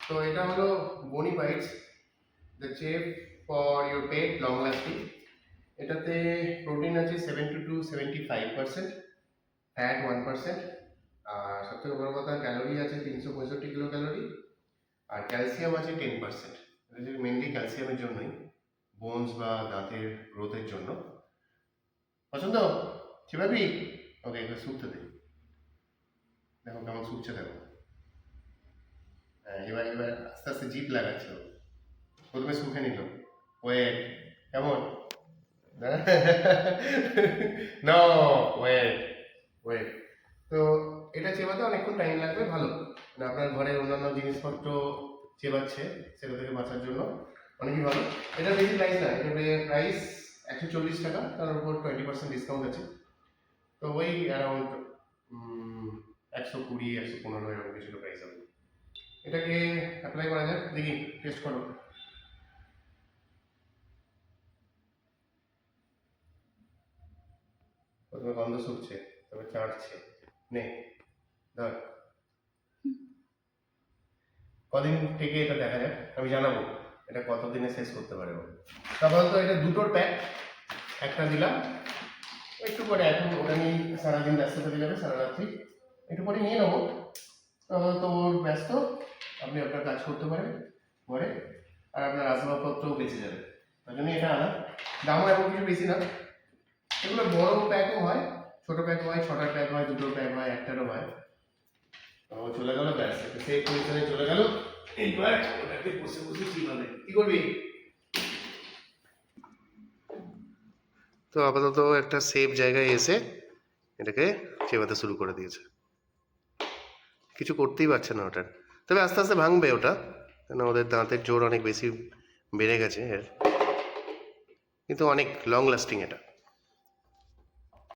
তো এটা হলো Bonifides, the chew for your pet long lasting. এটাতে প্রোটিন আছে 70 to 75%, ফ্যাট 1%, আর সবথেকে বড় কথা ক্যালোরি আছে 365 কিলো ক্যালোরি, আর ক্যালসিয়াম আছে 10%। এটা মেনলি ক্যালসিয়ামের জন্যই, বোনস বা দাঁতের গ্রোথের জন্য। পছন্দ চিবাবি? ওকে, একটু শুকতে দে, দেখো কেমন শুকছে দেখো। হ্যাঁ, এবার এবার আস্তে আস্তে জিপ লাগাচ্ছে ও। প্রথমে শুকে নিল, ওয়েট কেমন? No, wait wait. তো এটা চেবাতে অনেকক্ষণ টাইম লাগবে, ভালো মানে আপনার ঘরের অন্যান্য জিনিসপত্র চেবাচ্ছে সেটা থেকে বাঁচার জন্য অনেকই ভালো। এটা বেশি প্রাইস না, এটা প্রাইস 140 টাকা, তার উপর 20% ডিসকাউন্ট আছে। তো ওই অ্যারাউন্ড 120-115 এরকম কিছু প্রাইস হবে। এটাকে অ্যাপ্লাই করা যাক, দেখি টেস্ট করো। প্রথমে গন্ধ শুকছে, তবে চাটছে। নে ধর, কদিন থেকে এটা দেখা যাক, আমি জানাবো এটা কতদিনে শেষ করতে পারে। আপাতত এটা দুটোর প্যাক, একটা দিলাম, একটু পরে এখন ওটা নিয়ে সারাদিন ব্যস্ত থেকে যাবে, সারা রাত্রি একটু পরে নিয়ে নেবো। তো ওর ব্যস্ত, আপনি আপনার কাজ করতে পারেন পরে, আর আপনার আসবাবপত্রও বেঁচে যাবে। তার জন্য এটা আনা, দামও এমন কিছু বেশি না। এগুলো বড় প্যাকও হয়, ছোট প্যাক হয়, 6টার প্যাক হয়, 2টোর প্যাক হয়, 1টারও হয়। তো চলে গেল, ব্যাস সেই পজিশনে চলে গেল। এইবার ওটাকে বসে বসে চিবাবে। কি করবি? তো আপাতত একটা সেফ জায়গায় এসে এটাকে চেবাতে শুরু করে দিয়েছে, কিছু করতেই পারছে না ওটার। তবে আস্তে আস্তে ভাঙবে ওটা, কেন ওদের দাঁতের জোর অনেক বেশি বেড়ে গেছে এর, কিন্তু অনেক লং লাস্টিং এটা।